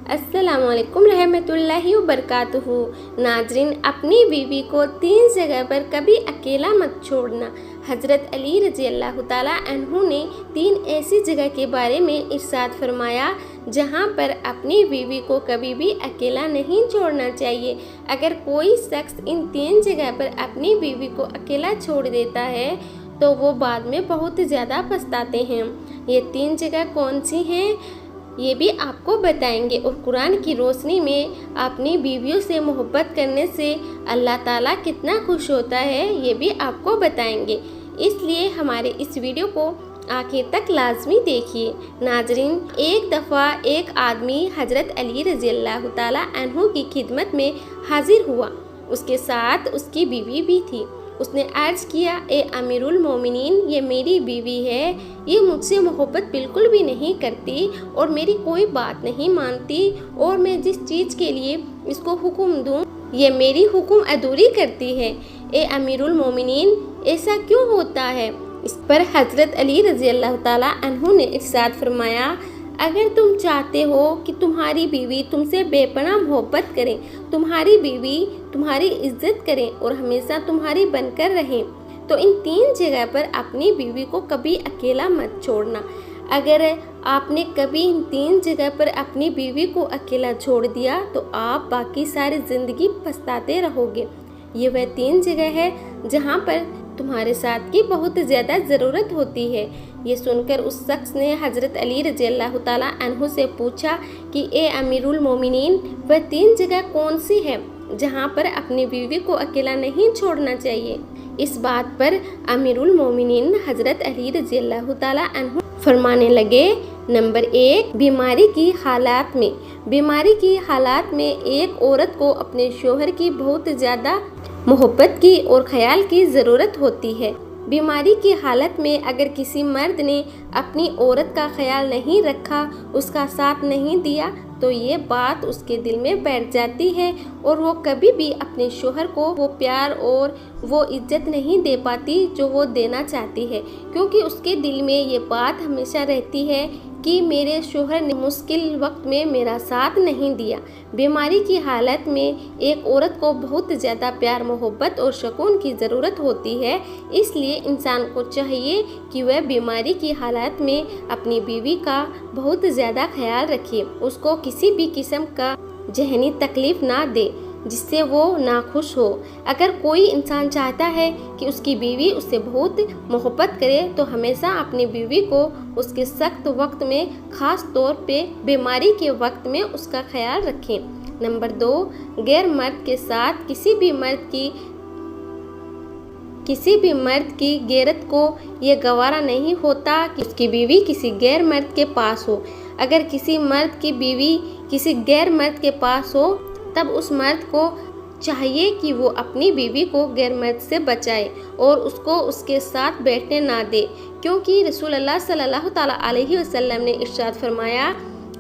अस्सलाम वालेकुम रहमतुल्लाहि व बरकातुहू। नाजरीन, अपनी बीवी को 3 जगह पर कभी अकेला मत छोड़ना। हज़रत अली रज़ी अल्लाह ताला अन्हु ने 3 ऐसी जगह के बारे में इरशाद फरमाया जहां पर अपनी बीवी को कभी भी अकेला नहीं छोड़ना चाहिए। अगर कोई शख्स इन 3 जगह पर अपनी बीवी को अकेला छोड़ देता है तो वो बाद में बहुत ज़्यादा पछताते हैं। ये 3 जगह कौन सी हैं ये भी आपको बताएंगे, और कुरान की रोशनी में अपनी बीवियों से मोहब्बत करने से अल्लाह ताला कितना खुश होता है ये भी आपको बताएंगे। इसलिए हमारे इस वीडियो को आखिर तक लाजमी देखिए। नाजरीन, एक दफ़ा एक आदमी हज़रत अली रज़ी अल्लाह ताला अन्हु की खिदमत में हाजिर हुआ। उसके साथ उसकी बीवी भी थी। उसने अर्ज़ किया, ए अमीरुल मोमिनीन, ये मेरी बीवी है। ये मुझसे मोहब्बत बिल्कुल भी नहीं करती और मेरी कोई बात नहीं मानती, और मैं जिस चीज़ के लिए इसको हुक्म दूँ ये मेरी हुक्म अधूरी करती है। ए अमीरुल मोमिनीन, ऐसा क्यों होता है? इस पर हज़रत अली रज़ी अल्लाह ताला अन्हु ने इरशाद फरमाया, अगर तुम चाहते हो कि तुम्हारी बीवी तुमसे बेपनाह मोहब्बत करें, तुम्हारी बीवी तुम्हारी इज्जत करें और हमेशा तुम्हारी बनकर रहें, तो इन 3 जगह पर अपनी बीवी को कभी अकेला मत छोड़ना। अगर आपने कभी इन 3 जगह पर अपनी बीवी को अकेला छोड़ दिया तो आप बाकी सारी ज़िंदगी पछताते रहोगे। ये वह 3 जगह है जहाँ पर तुम्हारे साथ की बहुत ज़्यादा ज़रूरत होती है। ये सुनकर उस शख्स ने हज़रत अली रज़ी अल्लाह ताला अन्हु से पूछा कि ए अमीरुल मोमिनीन, वह 3 जगह कौन सी है जहाँ पर अपनी बीवी को अकेला नहीं छोड़ना चाहिए? इस बात पर अमीरुल मोमिनीन हज़रत अली रज़ी अल्लाह ताला अन्हु फरमाने लगे, नंबर 1, बीमारी की हालात में। बीमारी की हालात में एक औरत को अपने शोहर की बहुत ज़्यादा मोहब्बत की और ख्याल की ज़रूरत होती है। बीमारी की हालत में अगर किसी मर्द ने अपनी औरत का ख्याल नहीं रखा, उसका साथ नहीं दिया, तो ये बात उसके दिल में बैठ जाती है और वो कभी भी अपने शोहर को वो प्यार और वो इज्जत नहीं दे पाती जो वो देना चाहती है, क्योंकि उसके दिल में ये बात हमेशा रहती है कि मेरे शोहर ने मुश्किल वक्त में मेरा साथ नहीं दिया। बीमारी की हालत में एक औरत को बहुत ज़्यादा प्यार, मोहब्बत और सुकून की ज़रूरत होती है। इसलिए इंसान को चाहिए कि वह बीमारी की हालत में अपनी बीवी का बहुत ज़्यादा ख्याल रखे, उसको किसी भी किस्म का जहनी तकलीफ़ ना दे जिससे वो नाखुश हो। अगर कोई इंसान चाहता है कि उसकी बीवी उससे बहुत मोहब्बत करे तो हमेशा अपनी बीवी को उसके सख्त वक्त में, ख़ास तौर पे बीमारी के वक्त में उसका ख्याल रखें। नंबर 2, गैर मर्द के साथ किसी भी मर्द की गैरत को ये गवारा नहीं होता कि उसकी बीवी किसी गैर मर्द के पास हो। अगर किसी मर्द की बीवी किसी गैर मर्द के पास हो तब उस मर्द को चाहिए कि वो अपनी बीवी को गैर मर्द से बचाए और उसको उसके साथ बैठने ना दे, क्योंकि रसूल अल्लाह सल्लल्लाहु ताला अलैहि वसल्लम ने इरशाद फरमाया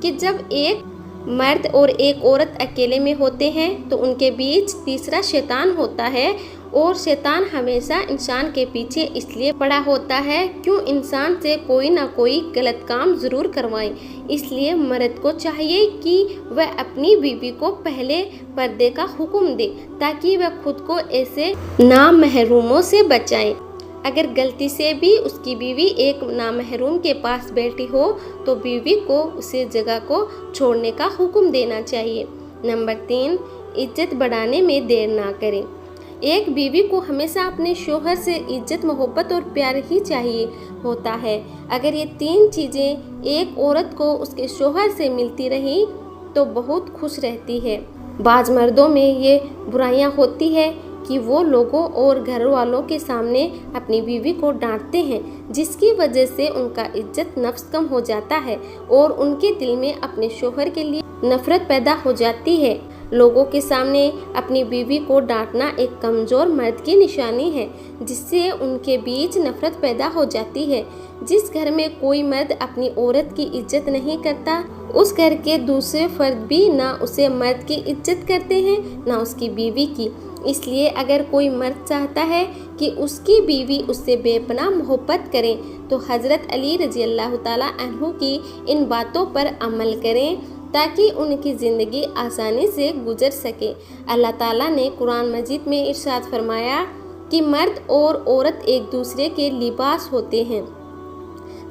कि जब एक मर्द और एक औरत अकेले में होते हैं तो उनके बीच तीसरा शैतान होता है, और शैतान हमेशा इंसान के पीछे इसलिए पड़ा होता है क्यों इंसान से कोई ना कोई गलत काम ज़रूर करवाए। इसलिए मर्द को चाहिए कि वह अपनी बीवी को पहले पर्दे का हुक्म दे ताकि वह खुद को ऐसे नामहरूमों से बचाए। अगर गलती से भी उसकी बीवी एक नामहरूम के पास बैठी हो तो बीवी को उसे जगह को छोड़ने का हुक्म देना चाहिए। नंबर 3, इज्जत बढ़ाने में देर ना करें। एक बीवी को हमेशा अपने शोहर से इज्जत, मोहब्बत और प्यार ही चाहिए होता है। अगर ये 3 चीज़ें एक औरत को उसके शोहर से मिलती रही तो बहुत खुश रहती है। बाज़ मर्दों में ये बुराइयां होती है कि वो लोगों और घर वालों के सामने अपनी बीवी को डांटते हैं, जिसकी वजह से उनका इज्जत नफ्स कम हो जाता है और उनके दिल में अपने शोहर के लिए नफ़रत पैदा हो जाती है। लोगों के सामने अपनी बीवी को डांटना एक कमज़ोर मर्द की निशानी है, जिससे उनके बीच नफ़रत पैदा हो जाती है। जिस घर में कोई मर्द अपनी औरत की इज्जत नहीं करता, उस घर के दूसरे फर्द भी ना उसे मर्द की इज्जत करते हैं ना उसकी बीवी की। इसलिए अगर कोई मर्द चाहता है कि उसकी बीवी उससे बेपनाह मोहब्बत करें तो हज़रत अली रज़ी अल्लाह ताला अन्हु की इन बातों पर अमल करें। ताकि उनकी ज़िंदगी आसानी से गुजर सके। अल्लाह ताला ने कुरान मजीद में इरशाद फरमाया कि मर्द और औरत एक दूसरे के लिबास होते हैं।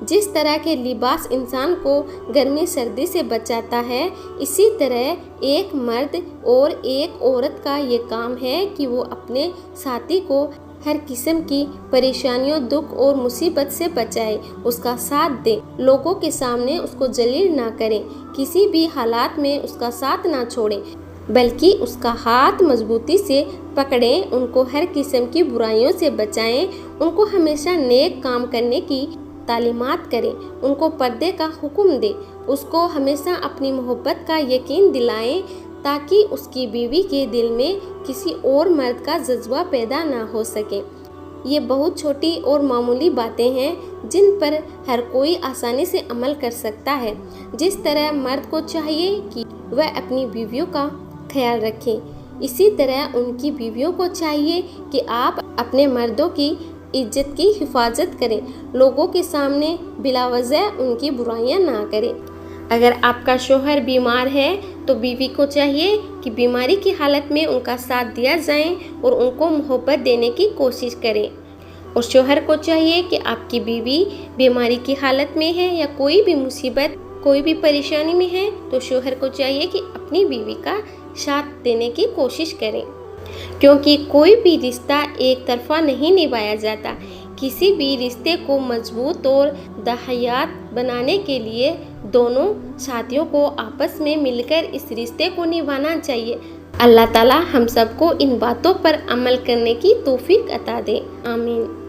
जिस तरह के लिबास इंसान को गर्मी सर्दी से बचाता है, इसी तरह एक मर्द और एक औरत का ये काम है कि वो अपने साथी को हर किस्म की परेशानियों, दुख और मुसीबत से बचाए, उसका साथ दे, लोगों के सामने उसको जलील ना करें, किसी भी हालात में उसका साथ ना छोड़ें, बल्कि उसका हाथ मजबूती से पकड़ें, उनको हर किस्म की बुराइयों से बचाएं, उनको हमेशा नेक काम करने की तालीमात करें, उनको पर्दे का हुक्म दें, उसको हमेशा अपनी मोहब्बत का यकीन दिलाएं ताकि उसकी बीवी के दिल में किसी और मर्द का जज्बा पैदा ना हो सके। ये बहुत छोटी और मामूली बातें हैं जिन पर हर कोई आसानी से अमल कर सकता है। जिस तरह मर्द को चाहिए कि वह अपनी बीवियों का ख्याल रखें, इसी तरह उनकी बीवियों को चाहिए कि आप अपने मर्दों की इज्जत की हिफाजत करें, लोगों के सामने बिलावजह उनकी बुराइयां ना करें। अगर आपका शौहर बीमार है तो बीवी को चाहिए कि बीमारी की हालत में उनका साथ दिया जाए और उनको मोहब्बत देने की कोशिश करें। और शौहर को चाहिए कि आपकी बीवी बीमारी की हालत में है या कोई भी मुसीबत, कोई भी परेशानी में है, तो शौहर को चाहिए कि अपनी बीवी का साथ देने की कोशिश करें, क्योंकि कोई भी रिश्ता एक तरफा नहीं निभाया जाता। किसी भी रिश्ते को मजबूत और दाहयात बनाने के लिए दोनों साथियों को आपस में मिलकर इस रिश्ते को निभाना चाहिए। अल्लाह ताला हम सबको इन बातों पर अमल करने की तौफीक अता दे। आमीन।